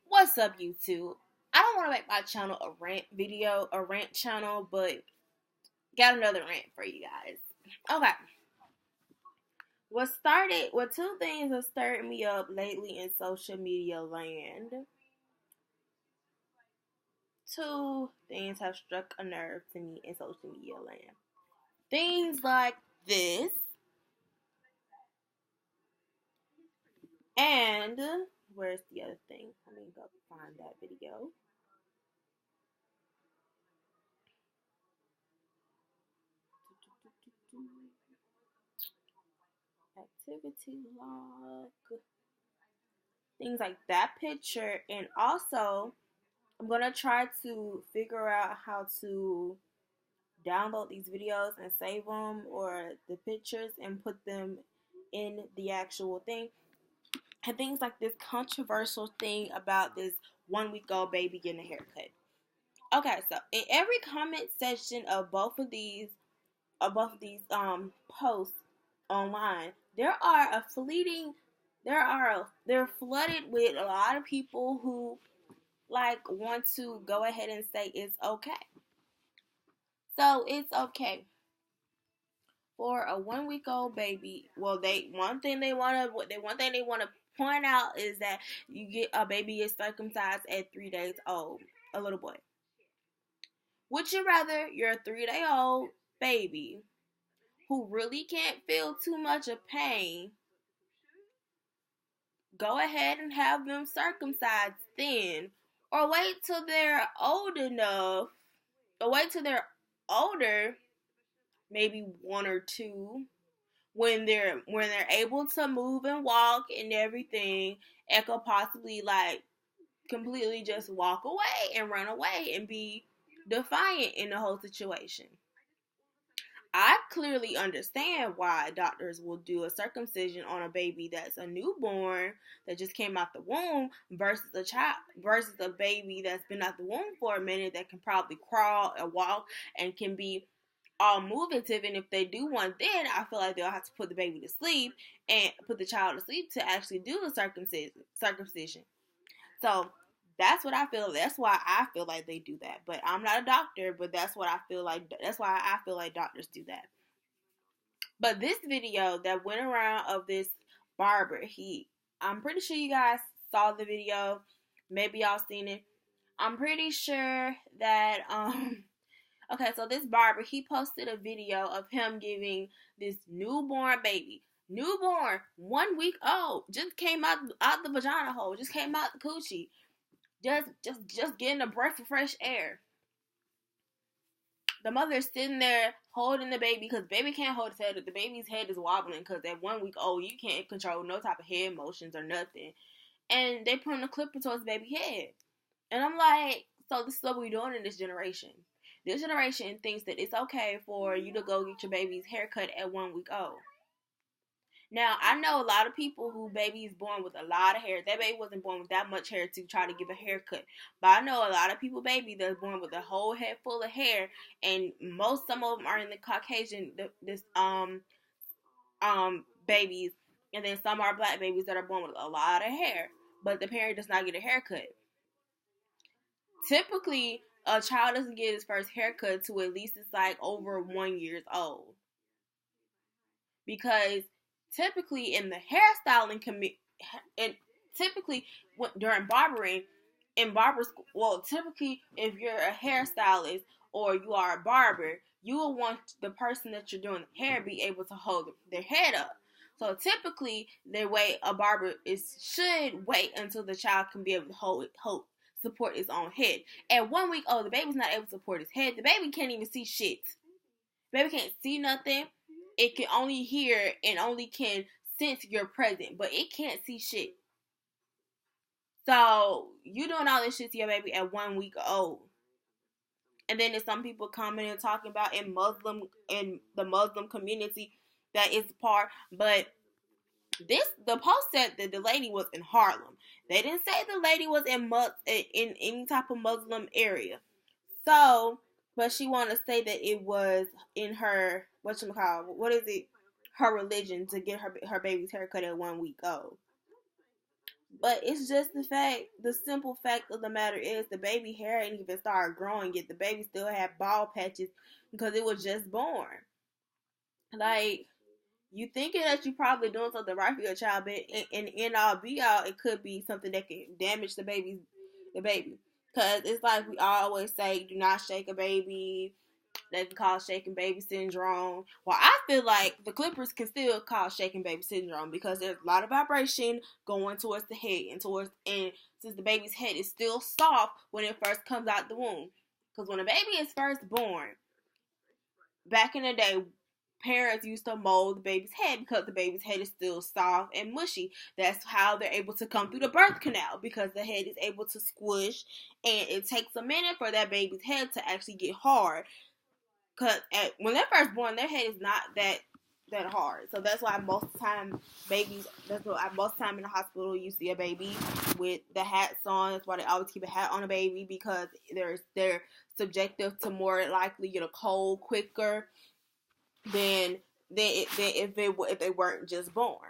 What's up, YouTube? I don't want to make my channel a rant channel, but got another rant for you guys. Okay. Two things have stirred me up lately in social media land. Two things have struck a nerve to me in social media land. Things like this, and where's the other thing? Let me go find that video. Activity log. Things like that picture, and also I'm gonna try to figure out how to download these videos and save them or the pictures and put them in the actual thing. And things like this controversial thing about this 1 week old baby getting a haircut. Okay, so in every comment section of posts online, they're flooded with a lot of people who want to go ahead and say it's okay. So it's okay for a 1 week old baby. Well, one thing they want to point out is that a baby gets circumcised at 3 days old, a little boy. Would you rather your 3-day old baby who really can't feel too much of pain go ahead and have them circumcised then, or wait till they're old enough, or wait till they're older, maybe 1 or 2, when they're able to move and walk and everything, and could possibly completely just walk away and run away and be defiant in the whole situation? I clearly understand why doctors will do a circumcision on a baby that's a newborn that just came out the womb versus a baby that's been out the womb for a minute that can probably crawl and walk and can be all movative. And if they do one, then I feel like they'll have to put the baby to sleep and put the child to sleep to actually do the circumcision. So that's what I feel. That's why I feel like they do that. But I'm not a doctor, but that's what I feel like. That's why I feel like doctors do that. But this video that went around of this barber, I'm pretty sure you guys saw the video. Maybe y'all seen it. I'm pretty sure that okay, so this barber, he posted a video of him giving this newborn baby, 1 week old, just came out the vagina hole, just came out the coochie, just getting a breath of fresh air. The mother is sitting there holding the baby because baby can't hold his head. The baby's head is wobbling because at 1 week old you can't control no type of head motions or nothing. And they putting a clipper towards the baby head. And I'm like, so this is what we're doing in this generation. This generation thinks that it's okay for you to go get your baby's haircut at 1 week old. Now, I know a lot of people who babies born with a lot of hair. That baby wasn't born with that much hair to try to give a haircut. But I know a lot of people baby that's born with a whole head full of hair, and some of them are in the Caucasian babies, and then some are black babies that are born with a lot of hair, but the parent does not get a haircut. Typically, a child doesn't get his first haircut to at least it's over 1 year old, because typically in the hairstyling and typically during barbering, in barber school, well, typically if you're a hairstylist or you are a barber, you will want the person that you're doing the hair be able to hold their head up. So typically, a barber should wait until the child can be able to support his own head. At 1 week old, the baby's not able to support his head. The baby can't even see shit. The baby can't see nothing. It can only hear and only can sense you're present, but it can't see shit. So you doing all this shit to your baby at 1 week old. And then there's some people commenting and talking about in the Muslim community that is part, but the post said that the lady was in Harlem. They didn't say the lady was in any type of Muslim area. So, but she wanted to say that it was in her her religion to get her baby's haircut at 1 week old. But it's just the simple fact of the matter is the baby hair ain't even started growing yet. The baby still had bald patches because it was just born. Like, you thinking that you probably doing something right for your child, but in all be all, it could be something that can damage the baby. Cause it's like we always say, do not shake a baby. That can cause shaking baby syndrome. Well, I feel like the clippers can still cause shaking baby syndrome because there's a lot of vibration going towards the head and since the baby's head is still soft when it first comes out the womb. Because when a baby is first born, back in the day, parents used to mold the baby's head because the baby's head is still soft and mushy. That's how they're able to come through the birth canal because the head is able to squish, and it takes a minute for that baby's head to actually get hard. Cause when they're first born, their head is not that hard. So that's why most of the time babies. That's why most of the time in the hospital you see a baby with the hats on. That's why they always keep a hat on a baby because they're subjective to more likely get a cold quicker than if they weren't just born.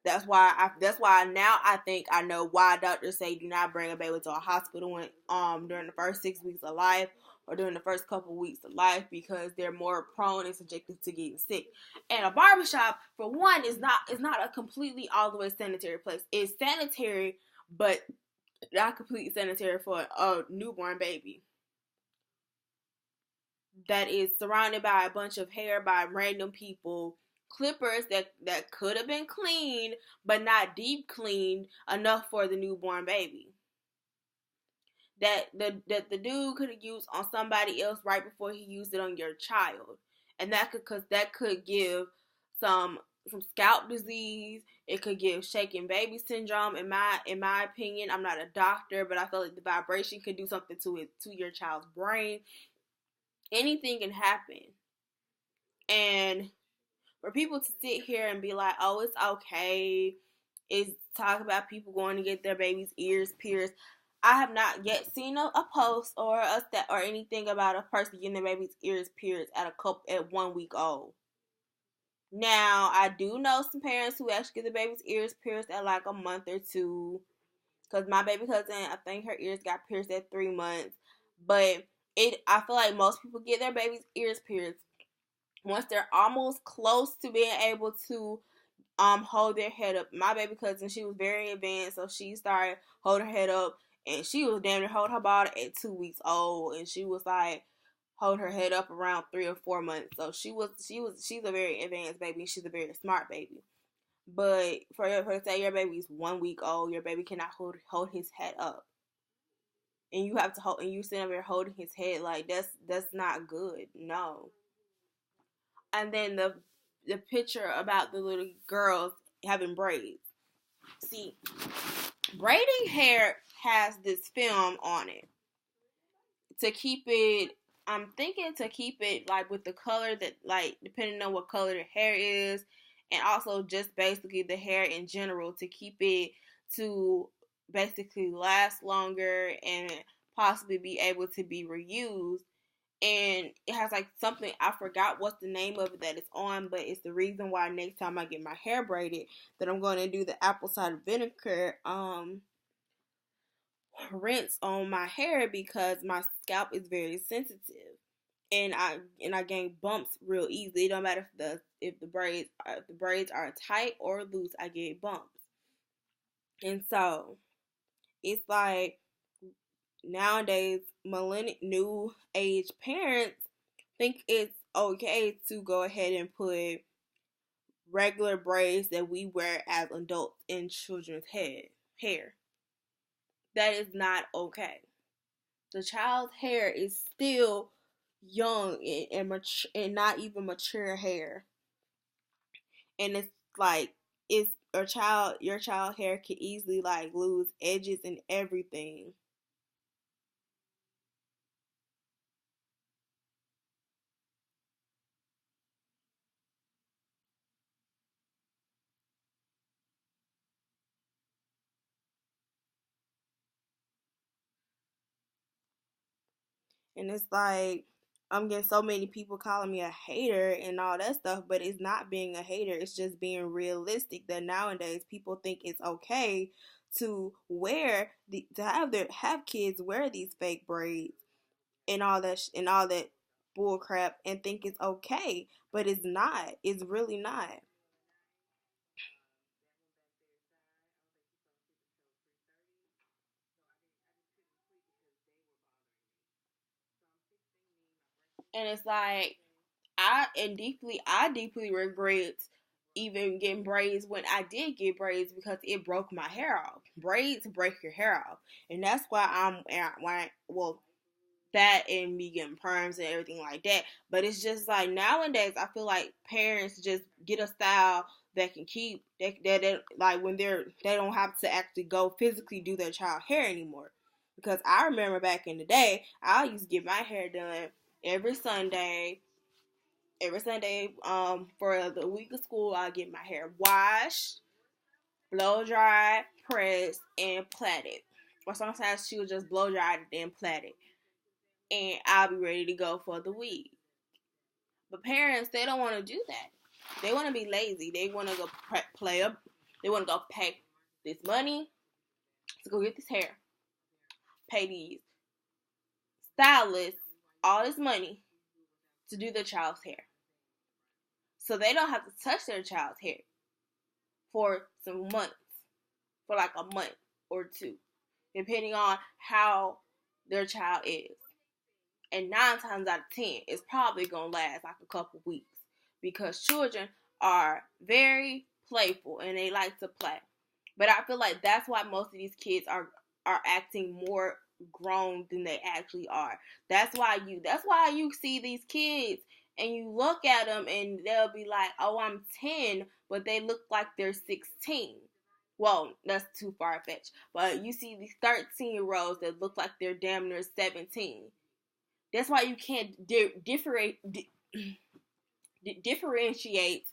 That's why now I think I know why doctors say do not bring a baby to a hospital when during the first 6 weeks of life or during the first couple weeks of life because they're more prone and subjected to getting sick. And a barbershop, for one, is not a completely all the way sanitary place. It's sanitary, but not completely sanitary for a newborn baby that is surrounded by a bunch of hair by random people, clippers that could have been cleaned but not deep cleaned enough for the newborn baby, that the dude could have used on somebody else right before he used it on your child, and that could give some scalp disease. It could give shaking baby syndrome. In my opinion, I'm not a doctor, but I feel like the vibration could do something to your child's brain. Anything can happen. And for people to sit here and be like, oh, it's okay, is talk about people going to get their baby's ears pierced. I have not yet seen a post or a stat or anything about a person getting their baby's ears pierced at 1 week old. Now, I do know some parents who actually get the baby's ears pierced at like a month or two. Because my baby cousin, I think her ears got pierced at 3 months. But I feel like most people get their baby's ears pierced once they're almost close to being able to hold their head up. My baby cousin, she was very advanced, so she started holding her head up, and she was damn near holding her body at 2 weeks old, and she was like holding her head up around 3 or 4 months. So she's a very advanced baby. She's a very smart baby. But for to say your baby's 1 week old, your baby cannot hold his head up, and you have to hold, and you sitting there holding his head like that's not good. No. And then the picture about the little girls having braids. See, braiding hair has this film on it to keep it. I'm thinking to keep it like with the color that, like, depending on what color the hair is, and also just basically the hair in general to keep it to basically last longer and possibly be able to be reused. And it has like something, I forgot what's the name of it that it's on, but it's the reason why next time I get my hair braided that I'm going to do the apple cider vinegar rinse on my hair because my scalp is very sensitive, and I gain bumps real easily. It don't matter if the braids are tight or loose, I get bumps. And so it's like nowadays millennial new age parents think it's okay to go ahead and put regular braids that we wear as adults in children's hair. That is not okay. The child's hair is still young and mature, and not even mature hair. And it's like it's your child hair can easily like lose edges and everything. And it's like I'm getting so many people calling me a hater and all that stuff, but it's not being a hater. It's just being realistic that nowadays people think it's okay to have kids wear these fake braids and all that bull crap and think it's okay, but it's not. It's really not. And it's like I deeply regret even getting braids when I did get braids because it broke my hair off. Braids break your hair off, and that's why that and me getting perms and everything like that. But it's just like nowadays, I feel like parents just get a style that can keep that like when they don't have to actually go physically do their child hair anymore. Because I remember back in the day, I used to get my hair done every Sunday. Every Sunday, for the week of school, I get my hair washed, blow dried, pressed, and plaited. Or sometimes she would just blow dry it and plait it, and I'll be ready to go for the week. But parents, they don't want to do that. They want to be lazy. They want to go play up. They want to go pay this money to go get this hair. Pay these stylists all this money to do their child's hair. So they don't have to touch their child's hair for some months. For like a month or two. Depending on how their child is. And 9 times out of 10, it's probably going to last like a couple weeks. Because children are very playful and they like to play. But I feel like that's why most of these kids are acting more grown than they actually are. That's why you see these kids and you look at them and they'll be like, oh, I'm 10, but they look like they're 16. Well, that's too far-fetched. But you see these 13-year-olds that look like they're damn near 17. That's why you can't differentiate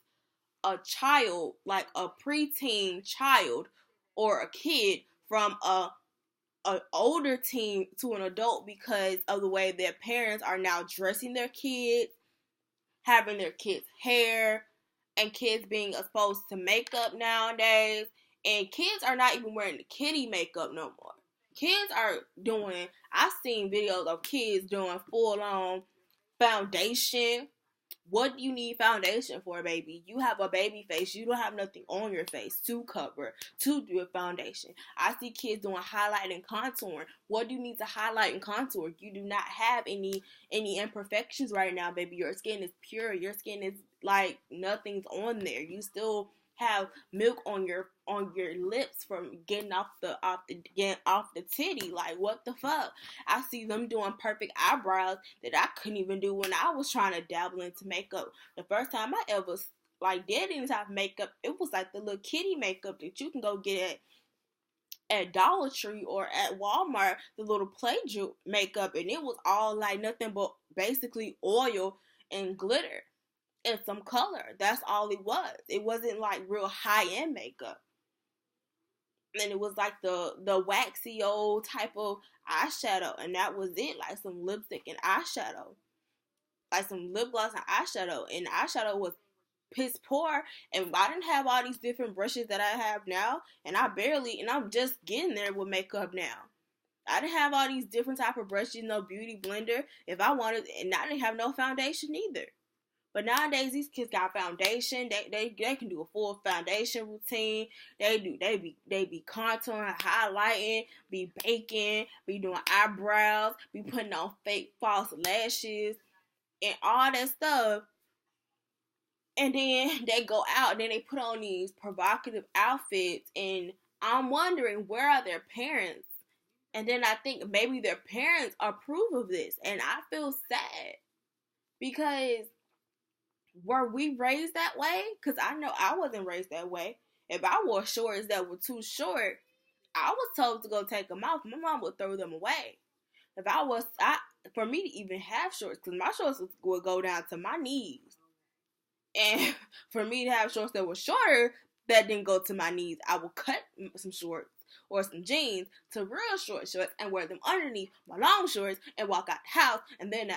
a child, like a preteen child or a kid, from an older teen to an adult because of the way their parents are now dressing their kids, having their kids' hair, and kids being exposed to makeup nowadays. And kids are not even wearing the kiddie makeup no more. Kids are doing, I've seen videos of kids doing full-on foundation. What do you need foundation for, baby? You have a baby face. You don't have nothing on your face to cover, to do a foundation. I see kids doing highlight and contouring. What do you need to highlight and contour? You do not have any imperfections right now, baby. Your skin is pure. Your skin is like nothing's on there. You still have milk on your lips from getting off the titty. Like, what the fuck? I see them doing perfect eyebrows that I couldn't even do when I was trying to dabble into makeup. The first time I ever like did any type of makeup, it was like the little kitty makeup that you can go get at Dollar Tree or at Walmart, the little play makeup, and it was all like nothing but basically oil and glitter and some color. That's all it was. It wasn't like real high-end makeup. And it was like the waxy old type of eyeshadow, and that was it. Like some lipstick and eyeshadow, like some lip gloss and eyeshadow, and the eyeshadow was piss poor. And I didn't have all these different brushes that I have now, and I'm just getting there with makeup now. I didn't have all these different type of brushes, no beauty blender if I wanted, and I didn't have no foundation either. But nowadays, these kids got foundation. They can do a full foundation routine. They be contouring, highlighting, be baking, be doing eyebrows, be putting on fake false lashes, and all that stuff. And then they go out and then they put on these provocative outfits. And I'm wondering, where are their parents? And then I think maybe their parents approve of this. And I feel sad. Because were we raised that way? Because I know I wasn't raised that way. If I wore shorts that were too short, I was told to go take them off. My mom would throw them away. For me to even have shorts, because my shorts would go down to my knees. And for me to have shorts that were shorter, that didn't go to my knees, I would cut some shorts or some jeans to real short shorts and wear them underneath my long shorts and walk out the house. And then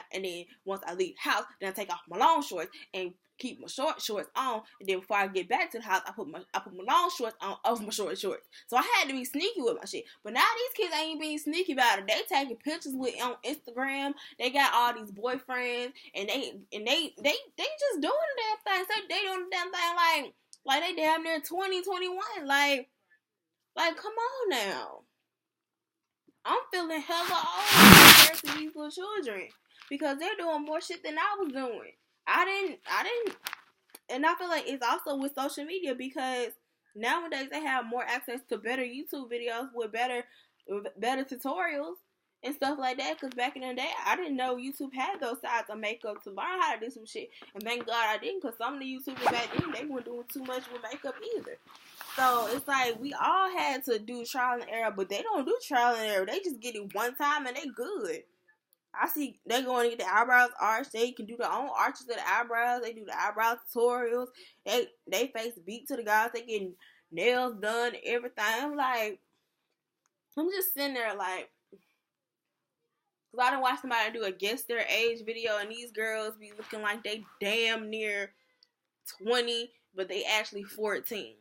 once I leave the house, then I take off my long shorts and keep my short shorts on, and then before I get back to the house, I put my long shorts on over my short shorts. So I had to be sneaky with my shit. But now these kids ain't being sneaky about it. They taking pictures with on Instagram. They got all these boyfriends, and they just doing the damn thing. So they doing the damn thing like they damn near 20, 21. Like come on now. I'm feeling hella old compared to these little children because they're doing more shit than I was doing. I didn't, and I feel like it's also with social media because nowadays they have more access to better YouTube videos with better tutorials and stuff like that. Because back in the day, I didn't know YouTube had those sides of makeup to learn how to do some shit, and thank God I didn't. Because some of the YouTubers back then they weren't doing too much with makeup either. So it's like we all had to do trial and error, but they don't do trial and error. They just get it one time and they good. I see they going to get the eyebrows arched. They can do their own arches of the eyebrows. They do the eyebrow tutorials. They face beat to the gods. They getting nails done, everything. I'm just sitting there like, because I done watched somebody do a guess their age video, and these girls be looking like they damn near 20, but they actually 14.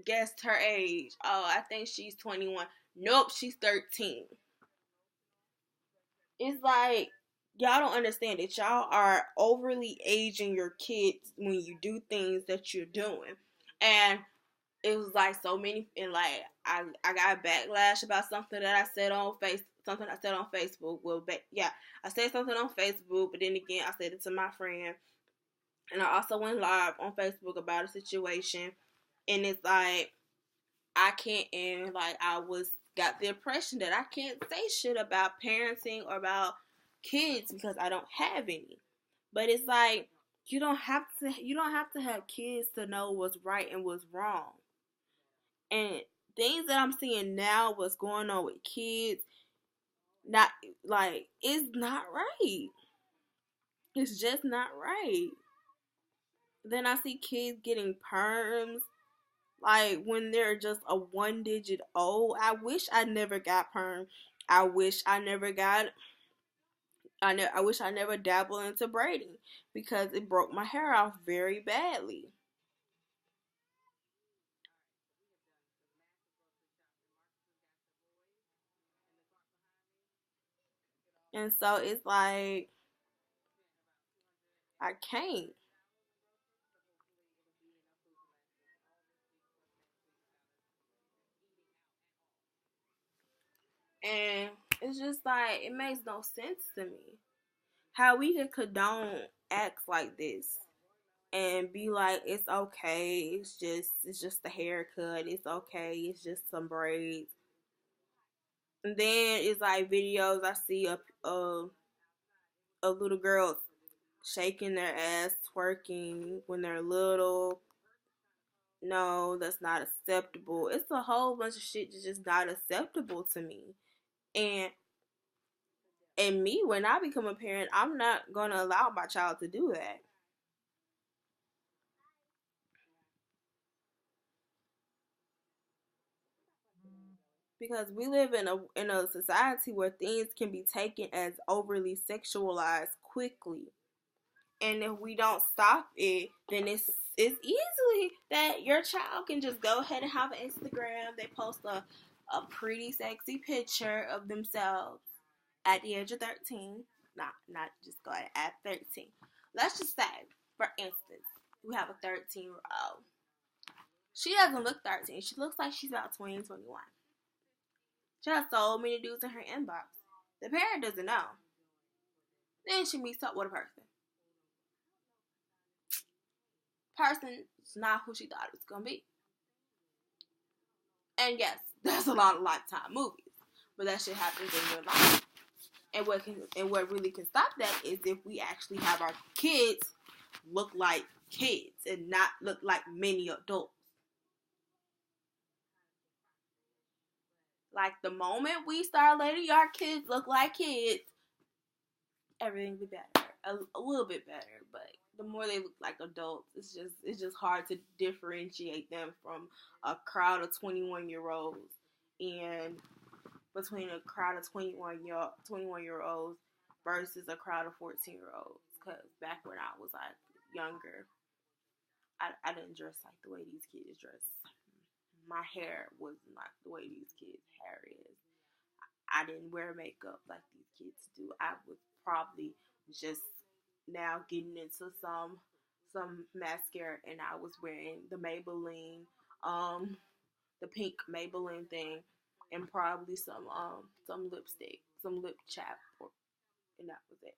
Guessed her age. Oh, I think she's 21. Nope, she's 13. It's like, y'all don't understand that y'all are overly aging your kids when you do things that you're doing. And it was like so many, and like I got backlash about something that I said on Facebook. Well, I said something on Facebook, but then again, I said it to my friend, and I also went live on Facebook about a situation, and it's like I can't, and like got the impression that I can't say shit about parenting or about kids because I don't have any. But it's like you don't have to have kids to know what's right and what's wrong. And things that I'm seeing now, what's going on with kids, not like it's not right. It's just not right. Then I see kids getting perms like when they're just a 1 digit old. I wish I never got perm. I wish I never got. I wish I never dabbled into braiding because it broke my hair off very badly. And so it's like I can't. And it's just like it makes no sense to me how we can condone acts like this and be like it's okay, it's just a haircut, it's okay, it's just some braids. And then it's like videos I see of little girls shaking their ass, twerking when they're little. No, that's not acceptable. It's a whole bunch of shit that's just not acceptable to me. And me, when I become a parent, I'm not gonna allow my child to do that. Because we live in a society where things can be taken as overly sexualized quickly. And if we don't stop it, then it's easily that your child can just go ahead and have an Instagram. They post a pretty sexy picture of themselves at the age of 13. Not just go ahead at 13. Let's just say, for instance, we have a 13-year-old. She doesn't look 13. She looks like she's about 20, 21. She has so many dudes in her inbox. The parent doesn't know. Then she meets up with a person. Person is not who she thought it was gonna be. And yes, there's a lot of Lifetime movies, but that shit happens in real life. And what really can stop that is if we actually have our kids look like kids and not look like many adults. Like the moment we start letting our kids look like kids, everything will be better. A little bit better, but the more they look like adults, it's just hard to differentiate them from a crowd of 21-year-olds and between a crowd of 21-year-olds versus a crowd of 14-year-olds. Because back when I was like younger, I didn't dress like the way these kids dress. My hair wasn't like the way these kids' hair is. I didn't wear makeup like these kids do. I was probably just now getting into some mascara, and I was wearing the Maybelline, the pink Maybelline thing, and probably some lipstick, some lip chap, and that was it.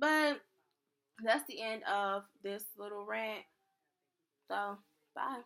But that's the end of this little rant. So bye.